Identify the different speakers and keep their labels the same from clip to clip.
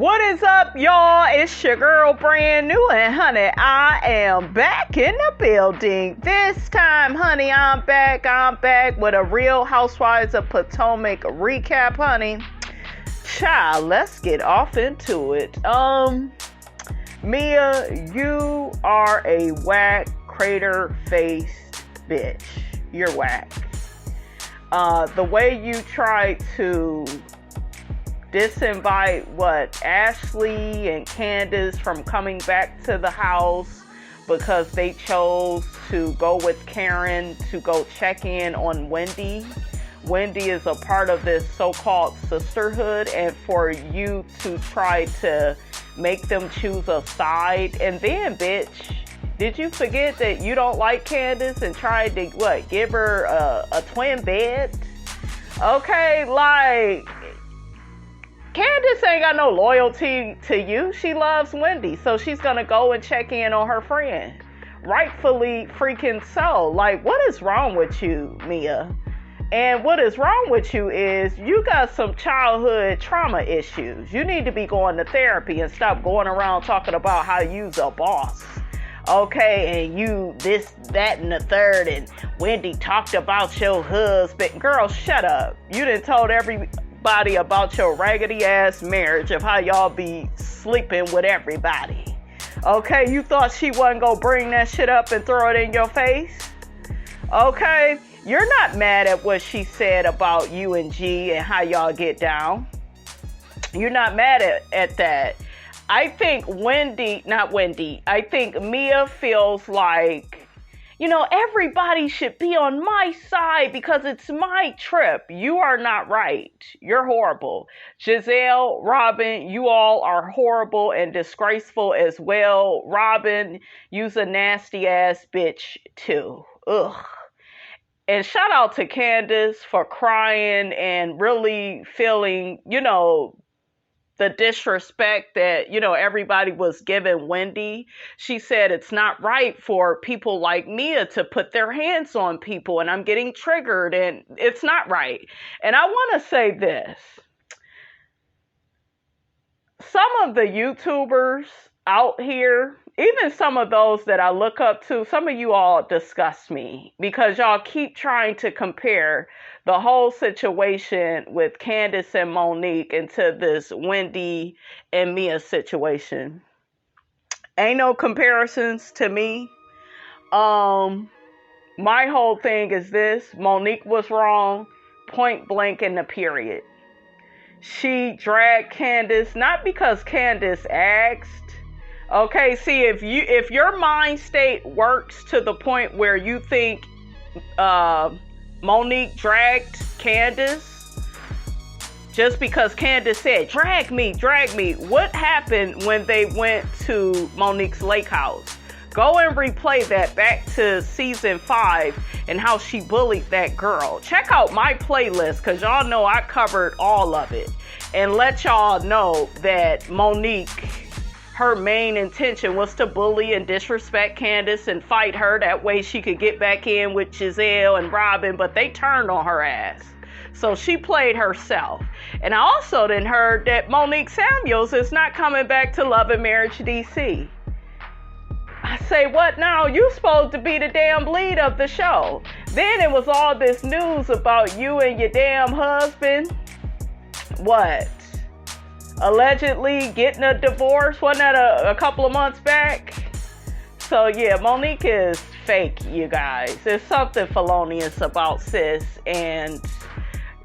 Speaker 1: What is up, y'all? It's your girl, brand new, and honey, I am back in the building. This time, honey, I'm back with a Real Housewives of Potomac recap, honey. Child, let's get off into it. Mia, you are a whack, crater-faced bitch. You're whack. The way you tried to disinvite Ashley and Candace from coming back to the house because they chose to go with Karen to go check in on Wendy. Wendy is a part of this so-called sisterhood, and for you to try to make them choose a side. And then, bitch, did you forget that you don't like Candace and tried to give her a twin bed? Okay, like, Candace ain't got no loyalty to you. She loves Wendy, so she's gonna go and check in on her friend. Rightfully freaking so. Like, what is wrong with you, Mia? And what is wrong with you is you got some childhood trauma issues. You need to be going to therapy and stop going around talking about how you's a boss. Okay, and you this, that, and the third, and Wendy talked about your husband. Girl, shut up. You done told everybody about your raggedy ass marriage of how y'all be sleeping with everybody. Okay, you thought she wasn't gonna bring that shit up and throw it in your face? Okay, you're not mad at what she said about you and G and how y'all get down. You're not mad at that. I think I think Mia feels like, everybody should be on my side because it's my trip. You are not right. You're horrible. Giselle, Robin, you all are horrible and disgraceful as well. Robin, you's a nasty ass bitch too. Ugh. And shout out to Candace for crying and really feeling, the disrespect that, everybody was giving Wendy. She said it's not right for people like Mia to put their hands on people, and I'm getting triggered, and it's not right. And I want to say this. Some of the YouTubers out here, even some of those that I look up to, some of you all disgust me because y'all keep trying to compare the whole situation with Candace and Monique into this Wendy and Mia situation. Ain't no comparisons to me. My whole thing is this: Monique was wrong, point blank in the period. She dragged Candace, not because Candace asked. Okay, see, if your mind state works to the point where you think Monique dragged Candace just because Candace said, drag me. What happened when they went to Monique's lake house? Go and replay that back to season 5 and how she bullied that girl. Check out my playlist because y'all know I covered all of it. And let y'all know that Monique, her main intention was to bully and disrespect Candace and fight her. That way she could get back in with Giselle and Robin, but they turned on her ass. So she played herself. And I also then heard that Monique Samuels is not coming back to Love and Marriage DC. I say, what now? You supposed to be the damn lead of the show. Then it was all this news about you and your damn husband. What? Allegedly getting a divorce. Wasn't that a couple of months back? So yeah, Monique is fake, you guys. There's something felonious about sis. And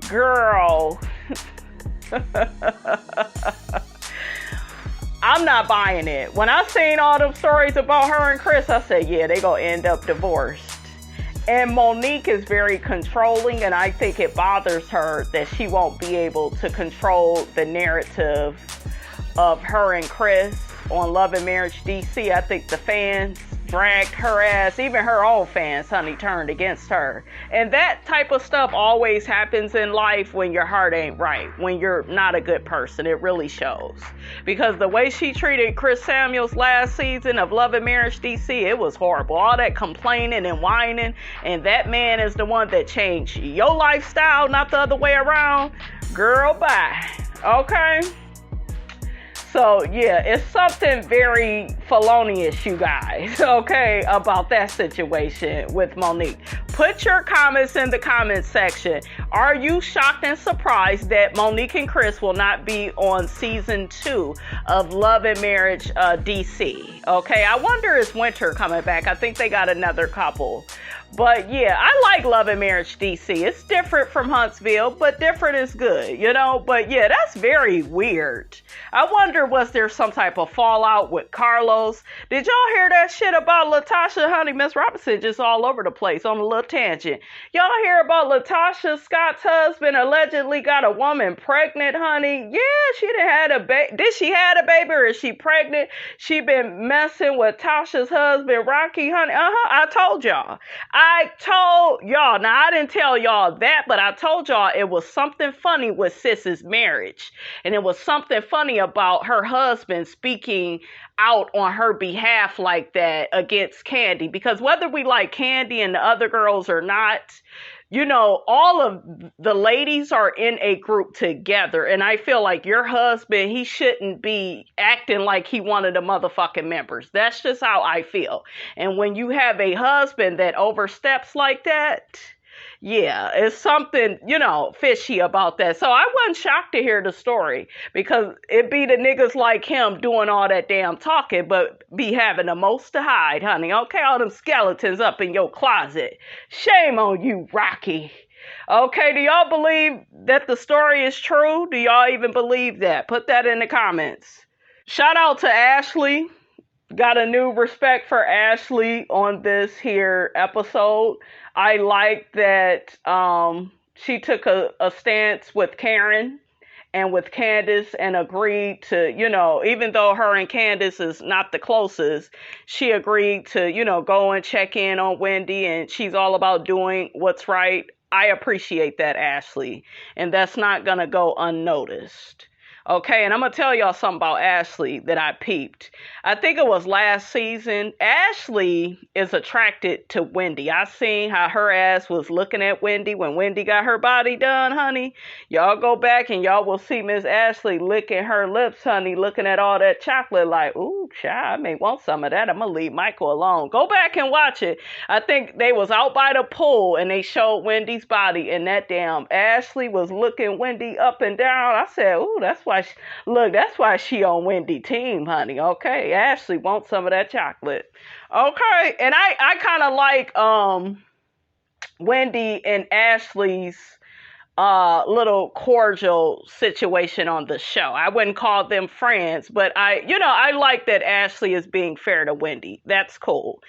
Speaker 1: girl, I'm not buying it. When I seen all them stories about her and Chris, I said, yeah, they gonna end up divorced. And Monique is very controlling, and I think it bothers her that she won't be able to control the narrative of her and Chris on Love and Marriage DC. I think the fans dragged her ass. Even her own fans, honey, turned against her. And that type of stuff always happens in life when your heart ain't right, when you're not a good person. It really shows. Because the way she treated Chris Samuels last season of Love and Marriage DC, it was horrible. All that complaining and whining, and that man is the one that changed your lifestyle, not the other way around. Girl, bye. Okay? So yeah, it's something very felonious, you guys, okay, about that situation with Monique. Put your comments in the comments section. Are you shocked and surprised that Monique and Chris will not be on season 2 of Love and Marriage DC? Okay, I wonder is Winter coming back? I think they got another couple. But yeah, I like Love and Marriage DC. It's different from Huntsville, but different is good, you know? But yeah, that's very weird. I wonder, was there some type of fallout with Carlos? Did y'all hear that shit about Latasha? Honey, Miss Robinson just all over the place on a little tangent. Y'all hear about Latasha Scott's husband allegedly got a woman pregnant, honey? Yeah, she done had a baby. Did she had a baby or is she pregnant? She been messing with Tasha's husband, Rocky, honey. I told y'all. Now I didn't tell y'all that, but I told y'all it was something funny with Sis's marriage. And it was something funny about her husband speaking out on her behalf like that against Candy. Because whether we like Candy and the other girls or not, you know, all of the ladies are in a group together. And I feel like your husband, he shouldn't be acting like he one of the motherfucking members. That's just how I feel. And when you have a husband that oversteps like that, yeah, it's something, you know, fishy about that. So I wasn't shocked to hear the story because it be the niggas like him doing all that damn talking, but be having the most to hide, honey. Okay, all them skeletons up in your closet. Shame on you, Rocky. Okay, do y'all believe that the story is true? Do y'all even believe that? Put that in the comments. Shout out to Ashley. Got a new respect for Ashley on this here episode. I like that she took a stance with Karen and with Candace and agreed to, you know, even though her and Candace is not the closest, she agreed to, you know, go and check in on Wendy, and she's all about doing what's right. I appreciate that, Ashley, and that's not going to go unnoticed. Okay, and I'm going to tell y'all something about Ashley that I peeped. I think it was last season. Ashley is attracted to Wendy. I seen how her ass was looking at Wendy when Wendy got her body done, honey. Y'all go back and y'all will see Miss Ashley licking her lips, honey, looking at all that chocolate like, ooh, child, I may want some of that. I'm going to leave Michael alone. Go back and watch it. I think they was out by the pool and they showed Wendy's body, and that damn Ashley was looking Wendy up and down. I said, ooh, that's why that's why she on Wendy team, honey. Okay, Ashley wants some of that chocolate. Okay, and I kind of like Wendy and Ashley's little cordial situation on the show. I wouldn't call them friends, but I like that Ashley is being fair to Wendy. That's cool.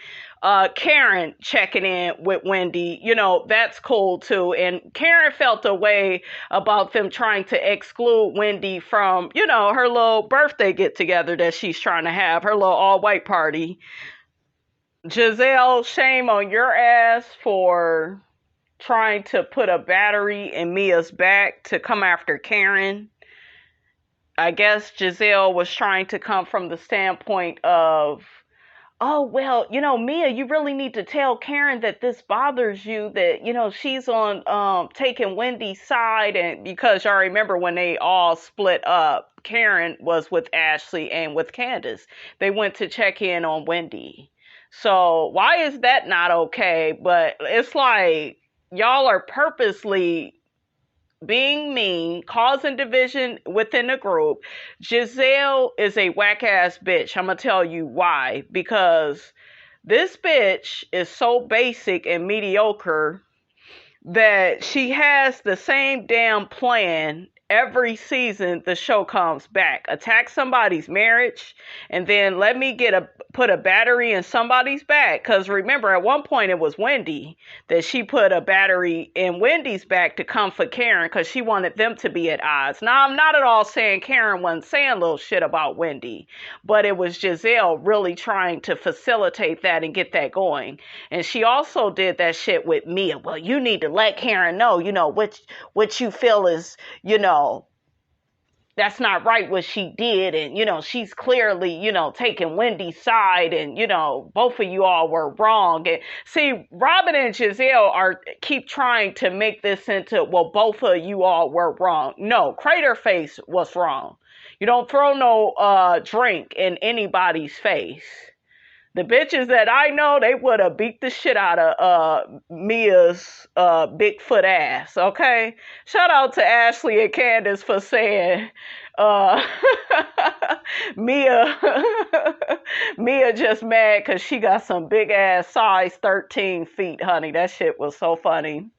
Speaker 1: Karen checking in with Wendy, you know, that's cool too. And Karen felt a way about them trying to exclude Wendy from, you know, her little birthday get together that she's trying to have, her little all white party. Giselle, shame on your ass for trying to put a battery in Mia's back to come after Karen. I guess Giselle was trying to come from the standpoint of, oh, well, you know, Mia, you really need to tell Karen that this bothers you, that, you know, she's on taking Wendy's side. And because y'all remember when they all split up, Karen was with Ashley and with Candace. They went to check in on Wendy. So why is that not okay? But it's like y'all are purposely being mean, causing division within the group. Giselle is a whack-ass bitch. I'm going to tell you why. Because this bitch is so basic and mediocre that she has the same damn plan every season the show comes back. Attack somebody's marriage, and then let me put a battery in somebody's back. Because remember, at one point it was Wendy that she put a battery in Wendy's back to come for Karen because she wanted them to be at odds. Now, I'm not at all saying Karen wasn't saying little shit about Wendy, but it was Giselle really trying to facilitate that and get that going. And she also did that shit with Mia. Well, you need to let Karen know, you know, what you feel is, you know, that's not right what she did. And, you know, she's clearly, you know, taking Wendy's side, and, you know, both of you all were wrong. And see, Robin and Giselle keep trying to make this into, well, both of you all were wrong. No, Craterface was wrong. You don't throw no drink in anybody's face. The bitches that I know, they would have beat the shit out of Mia's Bigfoot ass, okay? Shout out to Ashley and Candace for saying Mia Mia just mad because she got some big ass size 13 feet, honey. That shit was so funny.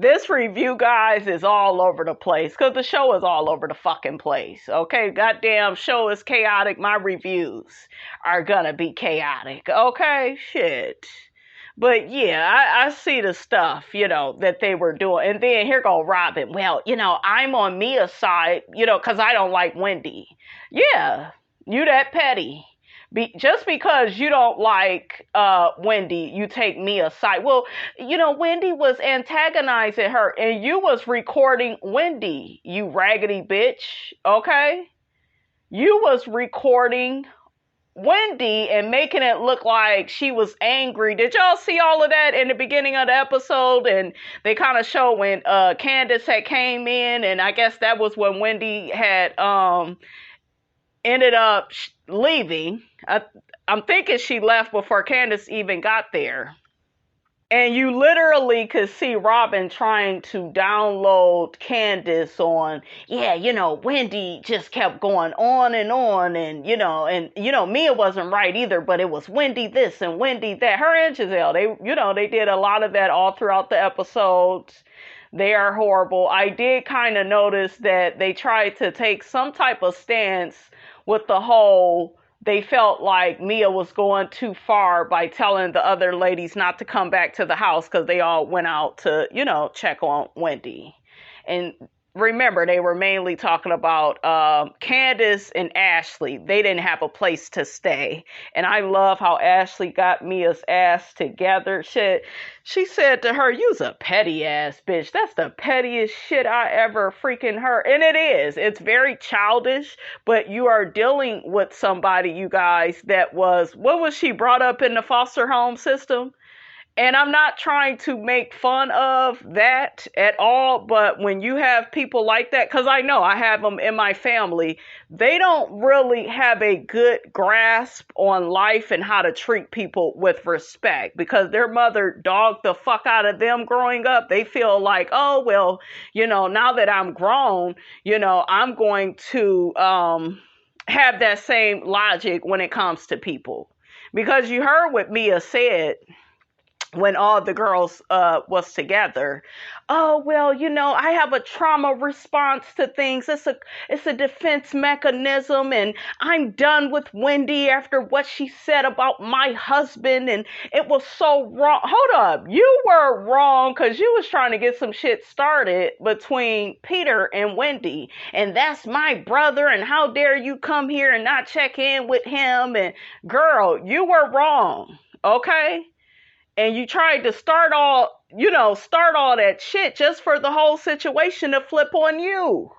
Speaker 1: This review, guys, is all over the place because the show is all over the fucking place. Okay, goddamn show is chaotic. My reviews are gonna be chaotic. Okay, shit. But yeah, I see the stuff, that they were doing. And then here go Robin. Well, I'm on Mia's side, because I don't like Wendy. Yeah, you that petty. Just because you don't like Wendy, you take Mia's side. Well, Wendy was antagonizing her, and you was recording Wendy, you raggedy bitch, okay? You was recording Wendy and making it look like she was angry. Did y'all see all of that in the beginning of the episode? And they kind of show when Candace had came in, and I guess that was when Wendy had ended up leaving. I'm thinking she left before Candace even got there. And you literally could see Robin trying to download Candace on, Wendy just kept going on, and Mia wasn't right either, but it was Wendy this and Wendy that. Her and Giselle, they did a lot of that all throughout the episodes. They are horrible. I did kind of notice that they tried to take some type of stance with the whole, they felt like Mia was going too far by telling the other ladies not to come back to the house because they all went out to, check on Wendy. And remember, they were mainly talking about Candice and Ashley. They didn't have a place to stay. And I love how Ashley got Mia's ass together. She said to her, "You's a petty ass bitch. That's the pettiest shit I ever freaking heard." And it is. It's very childish, but you are dealing with somebody, you guys, that was, what was she, brought up in the foster home system? And I'm not trying to make fun of that at all, but when you have people like that, because I know I have them in my family, they don't really have a good grasp on life and how to treat people with respect because their mother dogged the fuck out of them growing up. They feel like, oh, well, now that I'm grown, I'm going to have that same logic when it comes to people. Because you heard what Mia said when all the girls was together. Oh, well, I have a trauma response to things. It's a defense mechanism, and I'm done with Wendy after what she said about my husband, and it was so wrong. Hold up. You were wrong because you was trying to get some shit started between Peter and Wendy, and that's my brother, and how dare you come here and not check in with him, and girl, you were wrong, okay? And you tried to start all that shit just for the whole situation to flip on you.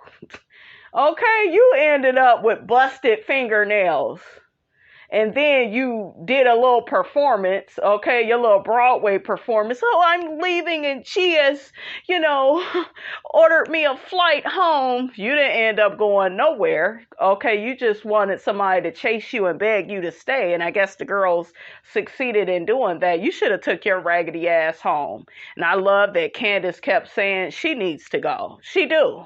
Speaker 1: Okay, you ended up with busted fingernails. And then you did a little performance, okay, your little Broadway performance. Oh, I'm leaving and she has, ordered me a flight home. You didn't end up going nowhere, okay? You just wanted somebody to chase you and beg you to stay. And I guess the girls succeeded in doing that. You should have took your raggedy ass home. And I love that Candace kept saying she needs to go. She do.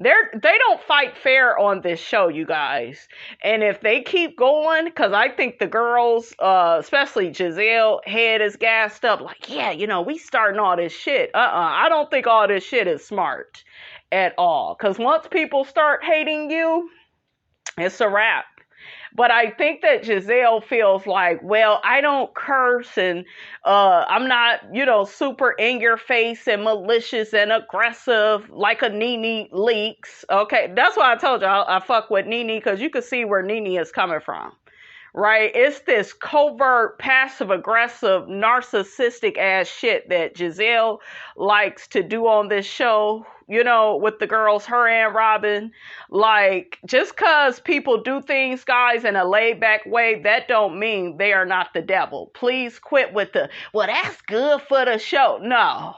Speaker 1: They don't fight fair on this show, you guys. And if they keep going, because I think the girls, especially Giselle, head is gassed up. Like, yeah, we starting all this shit. I don't think all this shit is smart at all. Because once people start hating you, it's a wrap. But I think that Giselle feels like, well, I don't curse and I'm not, super in your face and malicious and aggressive like a Nene Leakes. Okay, that's why I told you I fuck with Nene because you can see where Nene is coming from. Right? It's this covert, passive-aggressive, narcissistic ass shit that Giselle likes to do on this show, with the girls, her and Robin. Like, just because people do things, guys, in a laid-back way, that don't mean they are not the devil. Please quit with well, that's good for the show. No.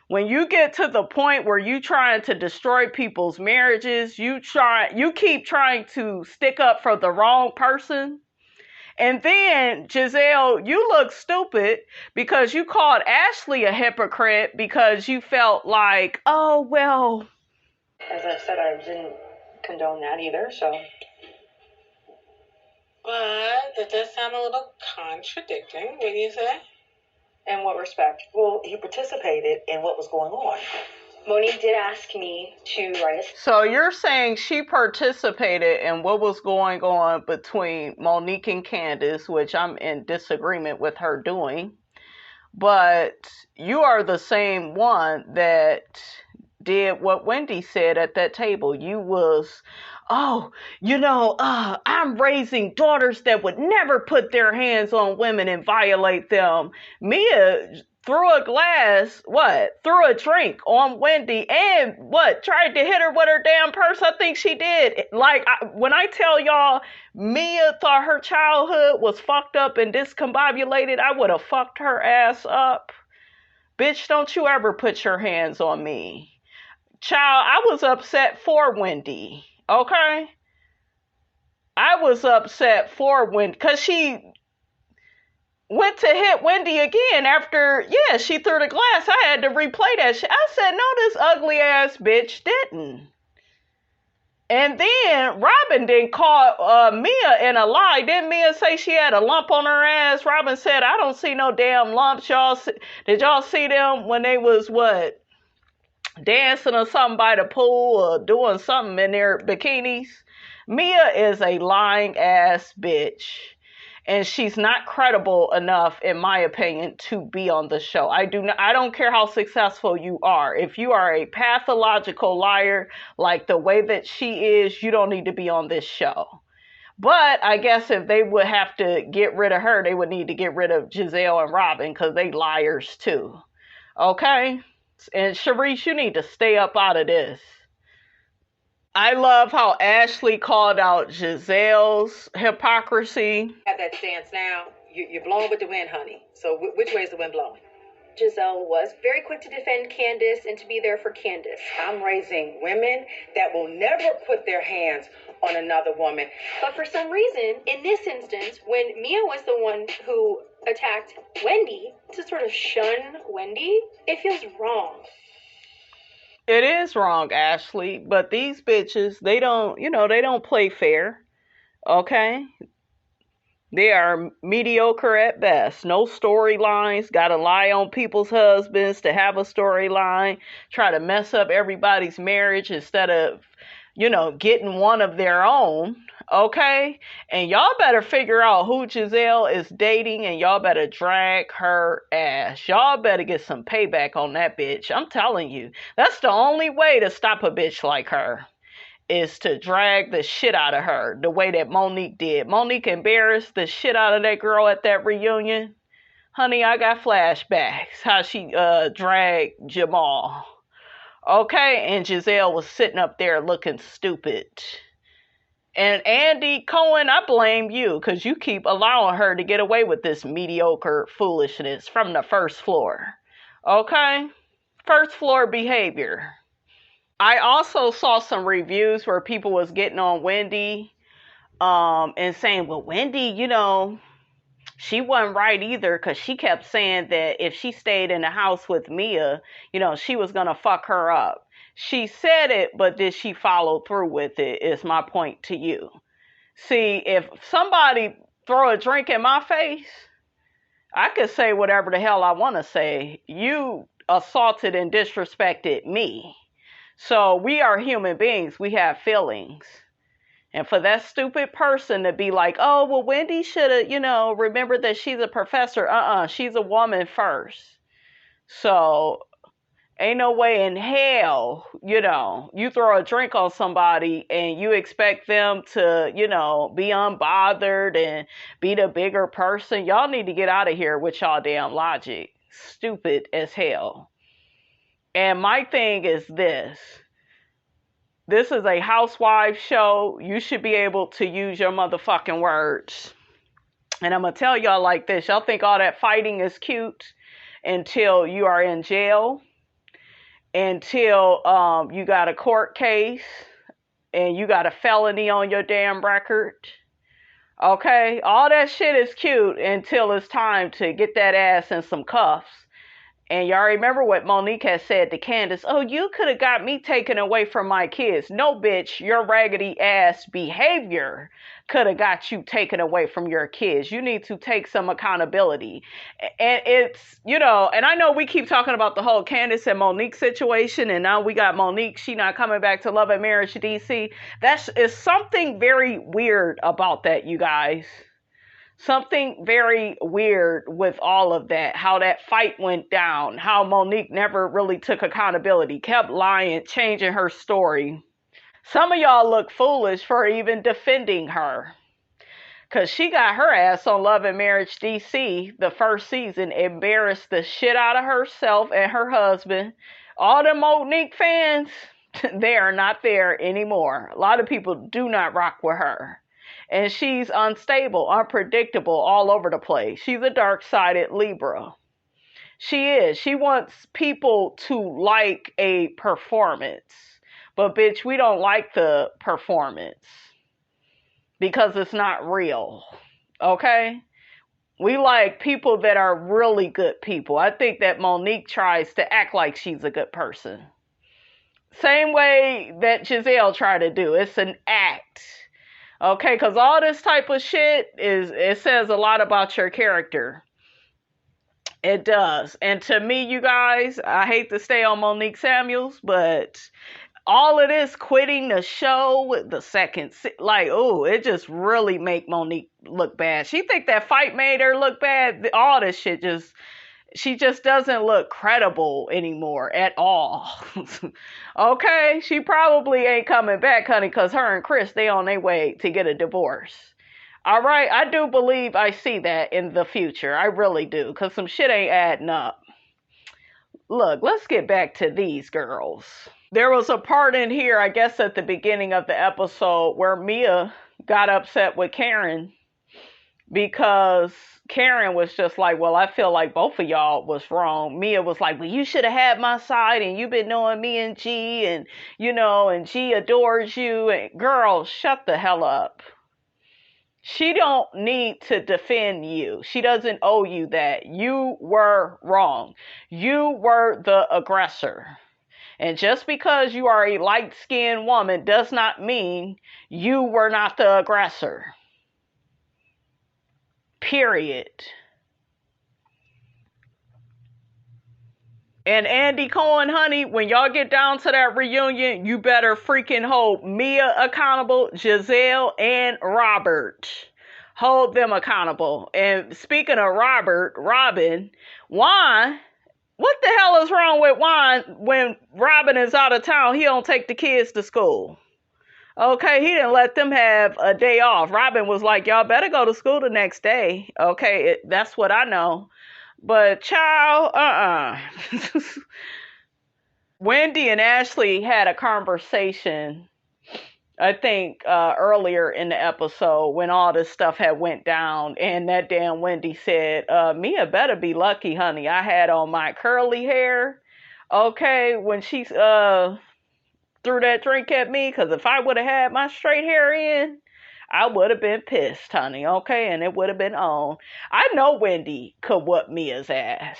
Speaker 1: When you get to the point where you trying to destroy people's marriages, you keep trying to stick up for the wrong person. And then, Giselle, you look stupid because you called Ashley a hypocrite because you felt like, oh, well.
Speaker 2: As I said, I didn't condone that either, so.
Speaker 3: But that does sound a little contradicting. What do you say?
Speaker 2: In what respect?
Speaker 4: Well, he participated in what was going on.
Speaker 2: Monique did ask me to write a...
Speaker 1: So you're saying she participated in what was going on between Monique and Candace, which I'm in disagreement with her doing. But you are the same one that did what Wendy said at that table. You was, I'm raising daughters that would never put their hands on women and violate them. Mia threw a drink on Wendy and tried to hit her with her damn purse. I think she did. When I tell y'all, Mia thought her childhood was fucked up and discombobulated, I would have fucked her ass up. Bitch, don't you ever put your hands on me. Child, I was upset for Wendy, okay? I was upset for Wendy because she went to hit Wendy again after, she threw the glass. I had to replay that shit. I said, no, this ugly ass bitch didn't. And then Robin didn't call Mia in a lie. Didn't Mia say she had a lump on her ass? Robin said, I don't see no damn lumps. Did y'all see them when they was dancing or something by the pool or doing something in their bikinis? Mia is a lying ass bitch. And she's not credible enough, in my opinion, to be on the show. I don't care how successful you are. If you are a pathological liar, like the way that she is, you don't need to be on this show. But I guess if they would have to get rid of her, they would need to get rid of Giselle and Robin because they liars too. Okay? And Sharice, you need to stay up out of this. I love how Ashley called out Giselle's hypocrisy.
Speaker 4: Have that stance now. You're blowing with the wind, honey. So which way is the wind blowing?
Speaker 2: Giselle was very quick to defend Candace and to be there for Candace.
Speaker 4: I'm raising women that will never put their hands on another woman.
Speaker 2: But for some reason, in this instance, when Mia was the one who attacked Wendy, to sort of shun Wendy, it feels wrong.
Speaker 1: It is wrong, Ashley, but these bitches, they don't play fair, okay? They are mediocre at best. No storylines, gotta lie on people's husbands to have a storyline, try to mess up everybody's marriage instead of, getting one of their own, okay? And y'all better figure out who Giselle is dating and y'all better drag her ass. Y'all better get some payback on that bitch. I'm telling you, that's the only way to stop a bitch like her, is to drag the shit out of her the way that Monique did. Monique embarrassed the shit out of that girl at that reunion. Honey, I got flashbacks how she dragged Jamal. Okay, and Giselle was sitting up there looking stupid. And Andy Cohen, I blame you because you keep allowing her to get away with this mediocre foolishness from the first floor. Okay? First floor behavior. I also saw some reviews where people was getting on Wendy and saying, well, Wendy, she wasn't right either because she kept saying that if she stayed in the house with Mia, she was going to fuck her up. She said it, but did she follow through with it is my point to you. See, if somebody throw a drink in my face, I could say whatever the hell I want to say. You assaulted and disrespected me. So we are human beings. We have feelings. And for that stupid person to be like, oh, well, Wendy should have, remembered that she's a professor. She's a woman first. So ain't no way in hell, you throw a drink on somebody and you expect them to, be unbothered and be the bigger person. Y'all need to get out of here with y'all damn logic. Stupid as hell. And my thing is this. This is a housewife show. You should be able to use your motherfucking words. And I'm going to tell y'all like this. Y'all think all that fighting is cute until you are in jail. until you got a court case and you got a felony on your damn record. Okay, all that shit is cute until it's time to get that ass in some cuffs. And y'all remember what Monique has said to Candace? Oh, you could have got me taken away from my kids. No, bitch, your raggedy ass behavior could have got you taken away from your kids. You need to take some accountability. And it's, you know, and I know we keep talking about the whole Candice and Monique situation, and now we got Monique, she not coming back to Love and Marriage DC. Is something very weird about that, you guys. Something very weird with all of that, how that fight went down, how Monique never really took accountability, kept lying, changing her story. Some of y'all look foolish for even defending her, because she got her ass on Love and Marriage DC the first season, embarrassed the shit out of herself and her husband. All the Monique fans, they are not there anymore. A lot of people do not rock with her. And she's unstable, unpredictable, all over the place. She's a dark-sided Libra. She is. She wants people to like a performance. But, bitch, we don't like the performance because it's not real. Okay? We like people that are really good people. I think that Monique tries to act like she's a good person. Same way that Giselle tried to do. It's an act. Okay, because all this type of shit it says a lot about your character. It does. And to me, you guys, I hate to stay on Monique Samuels, but all of this quitting the show with the second, like, oh, it just really make Monique look bad. She think that fight made her look bad. All this shit she just doesn't look credible anymore at all. Okay, she probably ain't coming back, honey, because her and Chris, they on their way to get a divorce. All right, I do believe I see that in the future. I really do, because some shit ain't adding up. Look, let's get back to these girls. There was a part in here, I guess at the beginning of the episode, where Mia got upset with Karen because Karen was just like, well, I feel like both of y'all was wrong. Mia was like, well, you should have had my side, and you've been knowing me and G, and, you know, and G adores you. And girl, shut the hell up. She don't need to defend you. She doesn't owe you that. You were wrong. You were the aggressor. And just because you are a light-skinned woman does not mean you were not the aggressor. Period. And Andy Cohen, honey, when y'all get down to that reunion, you better freaking hold Mia accountable, Giselle and Robert. Hold them accountable. And speaking of Robin, Juan, what the hell is wrong with Juan when Robin is out of town? He don't take the kids to school. Okay, he didn't let them have a day off. Robin was like, y'all better go to school the next day. Okay, that's what I know. But child, Wendy and Ashley had a conversation, I think, earlier in the episode when all this stuff had went down. And that damn Wendy said, Mia better be lucky, honey. I had on my curly hair. Okay, when she threw that drink at me, because if I would have had my straight hair in, I would have been pissed, honey, okay? And it would have been on. I know Wendy could whoop Mia's ass.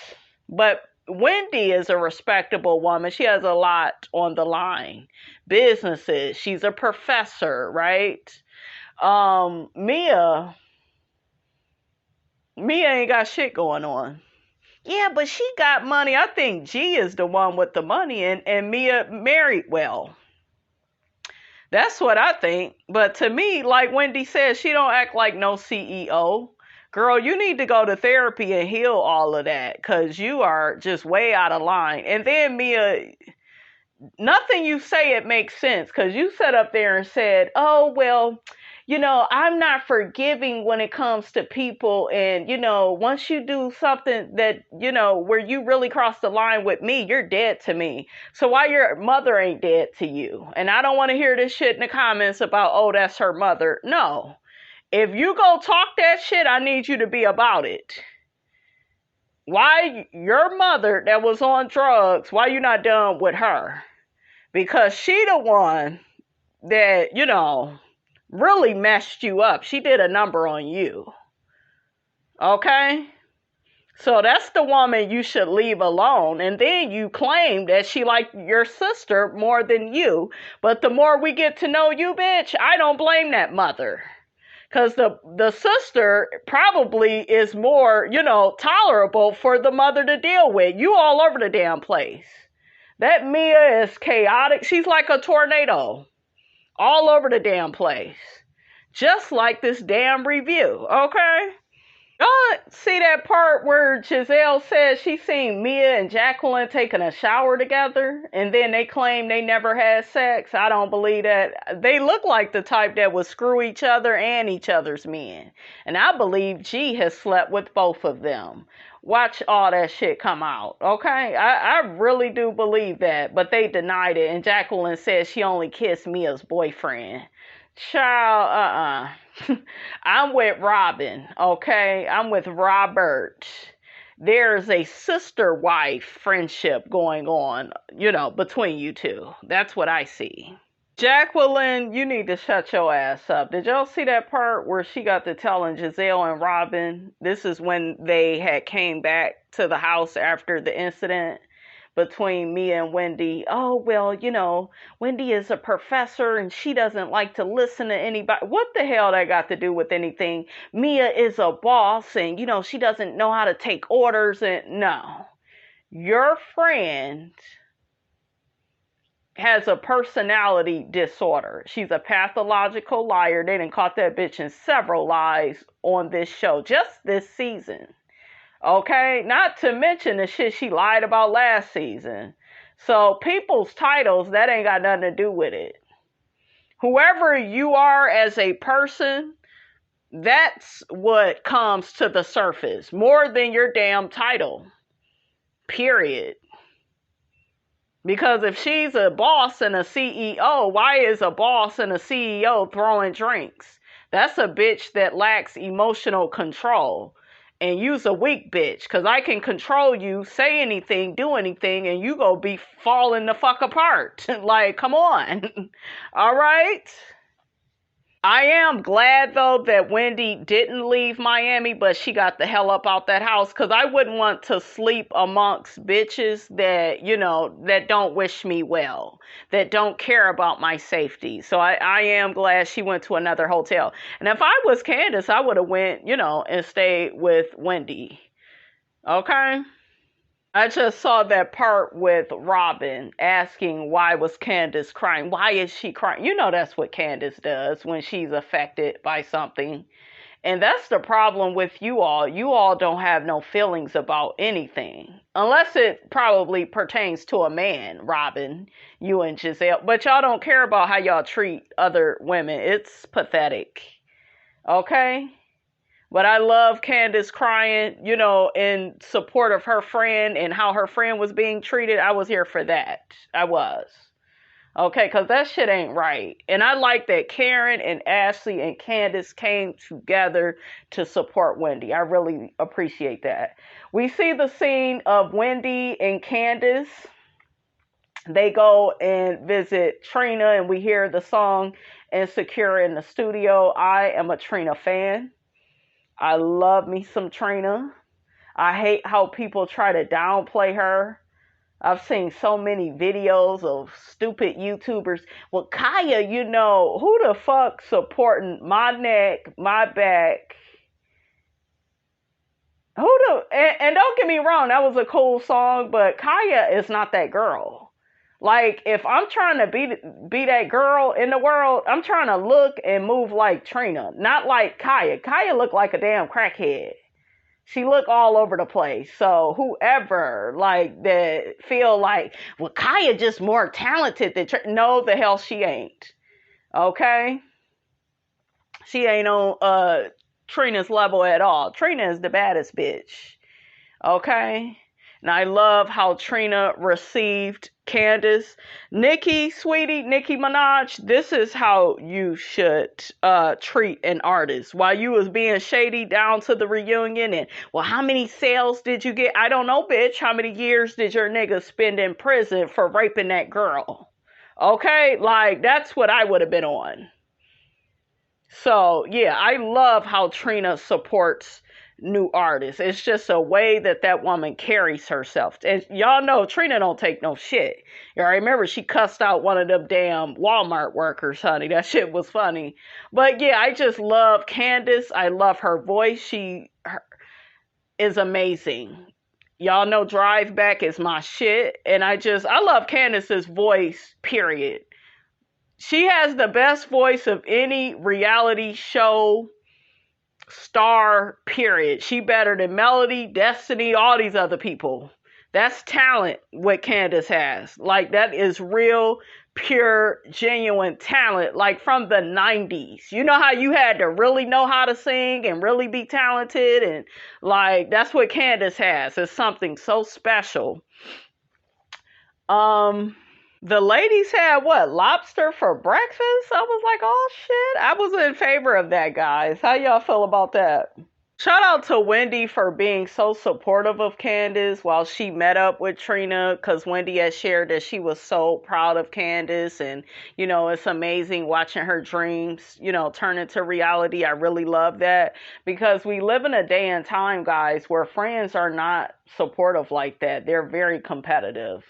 Speaker 1: But Wendy is a respectable woman. She has a lot on the line. Businesses. She's a professor, right? Mia ain't got shit going on. Yeah, but she got money. I think G is the one with the money, and Mia married well. That's what I think. But to me, like Wendy says, she don't act like no CEO. Girl, you need to go to therapy and heal all of that, because you are just way out of line. And then Mia, nothing you say, it makes sense, because you sat up there and said, oh, well, you know, I'm not forgiving when it comes to people. And, you know, once you do something that, you know, where you really cross the line with me, you're dead to me. So why your mother ain't dead to you? And I don't want to hear this shit in the comments about, oh, that's her mother. No. If you go talk that shit, I need you to be about it. Why your mother that was on drugs, why you not done with her? Because she the one that, really messed you up. She did a number on you. Okay? So that's the woman you should leave alone. And then you claim that she liked your sister more than you. But the more we get to know you, bitch, I don't blame that mother. Because the sister probably is more, tolerable for the mother to deal with. You all over the damn place. That Mia is chaotic. She's like a tornado. All over the damn place. Just like this damn review, okay? Y'all see that part where Giselle says she seen Mia and Jacqueline taking a shower together and then they claim they never had sex? I don't believe that. They look like the type that would screw each other and each other's men. And I believe G has slept with both of them. Watch all that shit come out, okay? I really do believe that, but they denied it. And Jacqueline says she only kissed Mia's boyfriend. Child, I'm with Robin, okay? I'm with Robert. There's a sister-wife friendship going on, between you two. That's what I see. Jacqueline, you need to shut your ass up. Did y'all see that part where she got to telling Giselle and Robin? This is when they had came back to the house after the incident between Mia and Wendy. Oh, well, Wendy is a professor and she doesn't like to listen to anybody. What the hell that got to do with anything? Mia is a boss and, she doesn't know how to take orders. And no, your friend has a personality disorder. She's a pathological liar. They done caught that bitch in several lies on this show, just this season. Okay, not to mention the shit she lied about last season. So people's titles, that ain't got nothing to do with it. Whoever you are as a person, that's what comes to the surface. More than your damn title. Period. Because if she's a boss and a CEO, why is a boss and a CEO throwing drinks? That's a bitch that lacks emotional control. And you's a weak bitch, because I can control you, say anything, do anything, and you go be falling the fuck apart. Like, come on. All right? I am glad, though, that Wendy didn't leave Miami, but she got the hell up out that house, because I wouldn't want to sleep amongst bitches that, that don't wish me well, that don't care about my safety. So I am glad she went to another hotel. And if I was Candace, I would have went, and stayed with Wendy. Okay? I just saw that part with Robin asking why was Candace crying? Why is she crying? That's what Candace does when she's affected by something. And that's the problem with you all. You all don't have no feelings about anything. Unless it probably pertains to a man, Robin, you and Giselle. But y'all don't care about how y'all treat other women. It's pathetic. Okay? But I love Candace crying, in support of her friend and how her friend was being treated. I was here for that. I was. Okay, because that shit ain't right. And I like that Karen and Ashley and Candace came together to support Wendy. I really appreciate that. We see the scene of Wendy and Candace. They go and visit TRINA and we hear the song Insecure in the studio. I am a TRINA fan. I love me some TRINA. I hate how people try to downplay her. I've seen so many videos of stupid YouTubers. Well, Kaya, who the fuck supporting my neck, my back? And don't get me wrong, that was a cool song, but Kaya is not that girl. Like, if I'm trying to be that girl in the world, I'm trying to look and move like TRINA, not like Kaya. Kaya look like a damn crackhead. She look all over the place. So whoever, that feel like, well, Kaya just more talented than TRINA. No, the hell she ain't. Okay? She ain't on TRINA's level at all. TRINA is the baddest bitch. Okay? And I love how TRINA received Candace. Nicki, sweetie, Nicki Minaj, this is how you should treat an artist. While you was being shady down to the reunion and, well, how many sales did you get? I don't know, bitch. How many years did your nigga spend in prison for raping that girl? Okay? Like, that's what I would have been on. So, yeah, I love how TRINA supports new artists. It's just a way that that woman carries herself. And y'all know TRINA don't take no shit. I remember she cussed out one of them damn Walmart workers, honey. That shit was funny. But yeah, I just love Candace. I love her voice. She is amazing. Y'all know Drive Back is my shit. And I love Candace's voice, period. She has the best voice of any reality show star, period. She better than Melody, Destiny, all these other people. That's talent, what Candace has. Like, that is real, pure, genuine talent, like from the 90s. You know how you had to really know how to sing and really be talented? And, like, that's what Candace has. It's something so special. The ladies had what? Lobster for breakfast? I was like, oh shit. I was in favor of that, guys. How y'all feel about that? Shout out to Wendy for being so supportive of Candace while she met up with TRINA, because Wendy has shared that she was so proud of Candace. And, you know, it's amazing watching her dreams, you know, turn into reality. I really love that, because we live in a day and time, guys, where friends are not supportive like that. They're very competitive.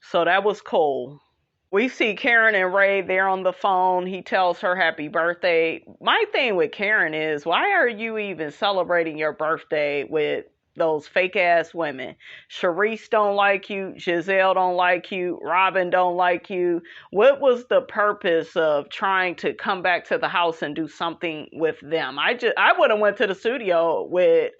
Speaker 1: So that was cool. We see Karen and Ray there on the phone. He tells her happy birthday. My thing with Karen is, why are you even celebrating your birthday with those fake ass women? Sharice don't like you. Giselle don't like you. Robin don't like you. What was the purpose of trying to come back to the house and do something with them? I would have went to the studio with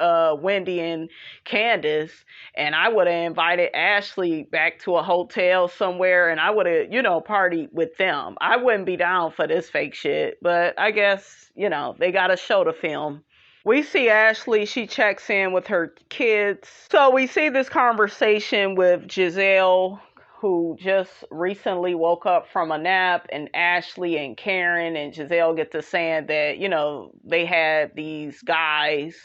Speaker 1: Wendy and Candace, and I would have invited Ashley back to a hotel somewhere, and I would have, you know, partied with them. I wouldn't be down for this fake shit, but I guess, you know, they got a show to film. We see Ashley, she checks in with her kids. So we see this conversation with Giselle, who just recently woke up from a nap, and Ashley and Karen and Giselle get to saying that, you know, they had these guys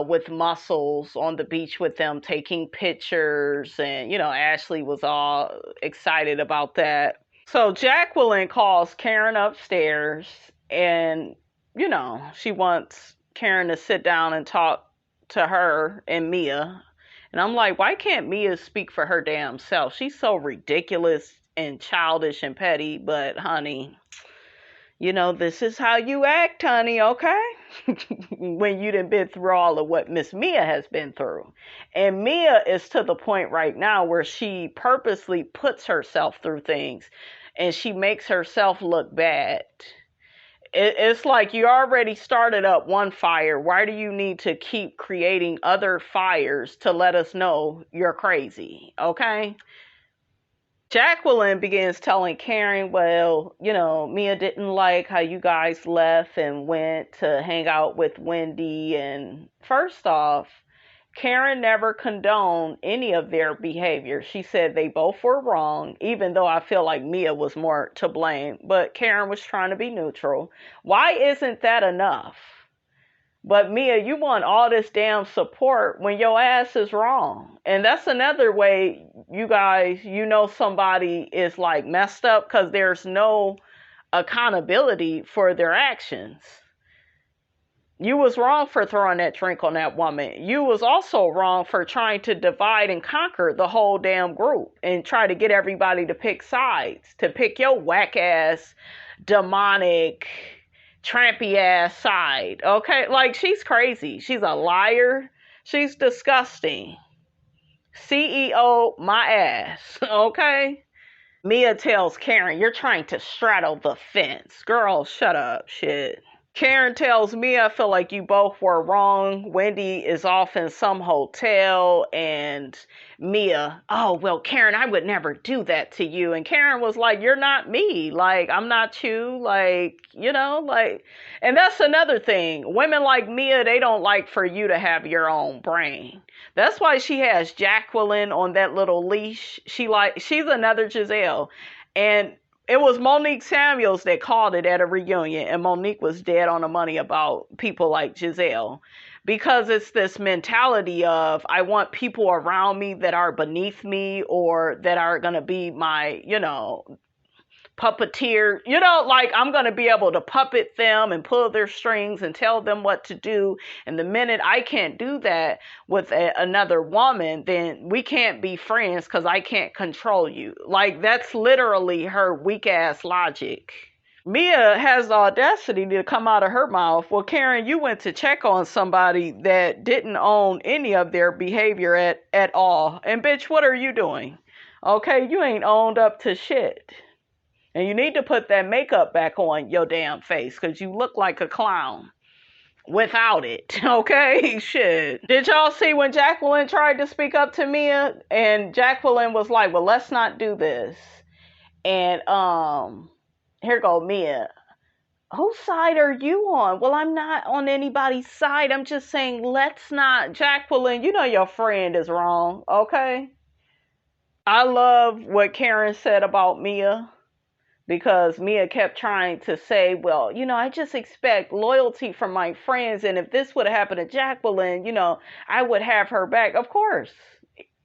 Speaker 1: with muscles on the beach with them taking pictures, and, you know, Ashley was all excited about that. So Jacqueline calls Karen upstairs, and, you know, she wants Karen to sit down and talk to her and Mia. And I'm like, why can't Mia speak for her damn self? She's so ridiculous and childish and petty, but honey, you know, this is how you act, honey, okay? When you done been through all of what Miss Mia has been through. And Mia is to the point right now where she purposely puts herself through things, and she makes herself look bad. It's like you already started up one fire. Why do you need to keep creating other fires to let us know you're crazy? Okay? Jacqueline begins telling Karen, well, you know, Mia didn't like how you guys left and went to hang out with Wendy. And first off, Karen never condoned any of their behavior. She said they both were wrong, even though I feel like Mia was more to blame. But Karen was trying to be neutral. Why isn't that enough? But Mia, you want all this damn support when your ass is wrong. And that's another way, you guys, you know somebody is like messed up, because there's no accountability for their actions. You was wrong for throwing that drink on that woman. You was also wrong for trying to divide and conquer the whole damn group and try to get everybody to pick sides, to pick your whack ass, demonic, trampy ass side. Okay? Like, she's crazy. She's a liar. She's disgusting. CEO my ass. Okay? Mia tells Karen, you're trying to straddle the fence. Girl, shut up. Shit. Karen tells Mia, I feel like you both were wrong. Wendy is off in some hotel, and Mia, oh, well, Karen, I would never do that to you. And Karen was like, you're not me. Like, I'm not you. Like, you know, like, and that's another thing. Women like Mia, they don't like for you to have your own brain. That's why she has Jacqueline on that little leash. She's another Giselle. And it was Monique Samuels that called it at a reunion, and Monique was dead on the money about people like Giselle, because it's this mentality of, I want people around me that are beneath me or that are going to be my, you know, puppeteer, you know, like I'm going to be able to puppet them and pull their strings and tell them what to do. And the minute I can't do that with another woman, then we can't be friends because I can't control you. Like, that's literally her weak ass logic. Mia has the audacity to come out of her mouth, well, Karen, you went to check on somebody that didn't own any of their behavior at all. And bitch, what are you doing? Okay, you ain't owned up to shit. And you need to put that makeup back on your damn face, because you look like a clown without it. Okay? Shit. Did y'all see when Jacqueline tried to speak up to Mia? And Jacqueline was like, well, let's not do this. And here go Mia. Whose side are you on? Well, I'm not on anybody's side. I'm just saying, let's not. Jacqueline, you know your friend is wrong. Okay? I love what Karen said about Mia. Because Mia kept trying to say, well, you know, I just expect loyalty from my friends. And if this would have happened to Jacqueline, you know, I would have her back. Of course,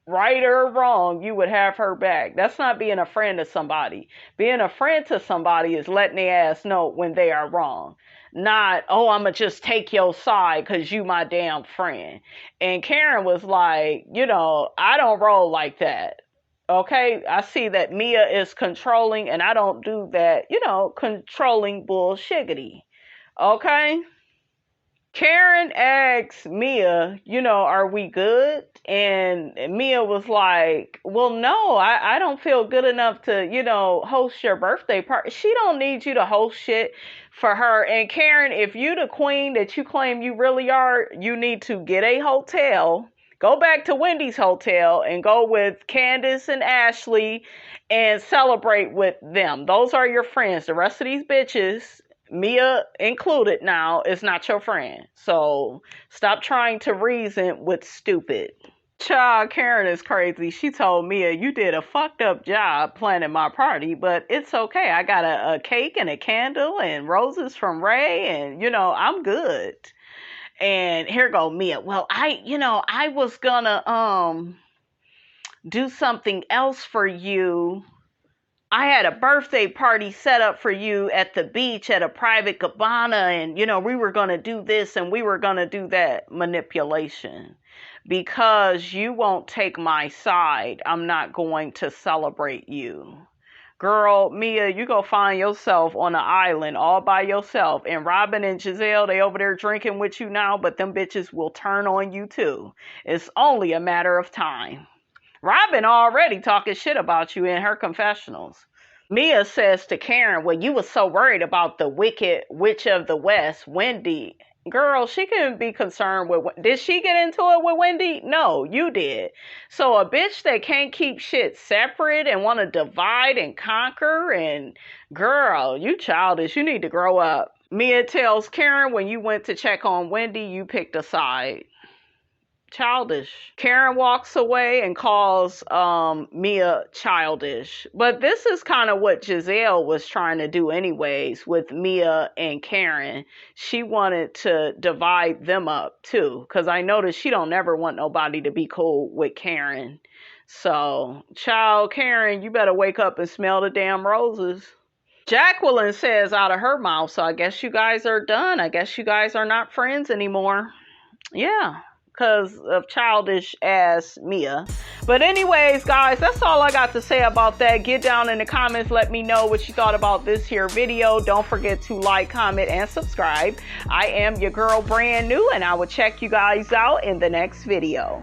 Speaker 1: right or wrong, you would have her back. That's not being a friend to somebody. Being a friend to somebody is letting their ass know when they are wrong. Not, oh, I'm going to just take your side because you my damn friend. And Karen was like, you know, I don't roll like that. Okay, I see that Mia is controlling, and I don't do that, you know, controlling bullshiggity. Okay? Karen asked Mia, you know, are we good? And Mia was like, well, no, I don't feel good enough to, you know, host your birthday party. She don't need you to host shit for her. And Karen, if you the queen that you claim you really are, you need to get a hotel. Go back to Wendy's hotel and go with Candace and Ashley and celebrate with them. Those are your friends. The rest of these bitches, Mia included now, is not your friend. So stop trying to reason with stupid. Child, Karen is crazy. She told Mia, you did a fucked up job planning my party, but it's okay. I got a cake and a candle and roses from Ray, and, you know, I'm good. And here go Mia. Well, I was gonna do something else for you. I had a birthday party set up for you at the beach at a private cabana, and, you know, we were gonna do this and we were gonna do that. Manipulation. Because you won't take my side, I'm not going to celebrate you. Girl, Mia, you go find yourself on an island all by yourself. And Robin and Giselle, they over there drinking with you now, but them bitches will turn on you too. It's only a matter of time. Robin already talking shit about you in her confessionals. Mia says to Karen, well, you was so worried about the wicked witch of the West, Wendy. Girl, she couldn't be concerned with... Did she get into it with Wendy? No, you did. So a bitch that can't keep shit separate and want to divide and conquer, and girl, you childish. You need to grow up. Mia tells Karen, when you went to check on Wendy, you picked a side. Childish. Karen walks away and calls Mia childish. But this is kind of what Giselle was trying to do anyways with Mia and Karen. She wanted to divide them up too, because I noticed she don't never want nobody to be cool with Karen. So, child, Karen, you better wake up and smell the damn roses. Jacqueline says out of her mouth, so I guess you guys are done. I guess you guys are not friends anymore. Yeah. Because of childish ass Mia. But anyways, guys, that's all I got to say about that. Get down in the comments. Let me know what you thought about this here video. Don't forget to like, comment, and subscribe. I am your girl, brand new, and I will check you guys out in the next video.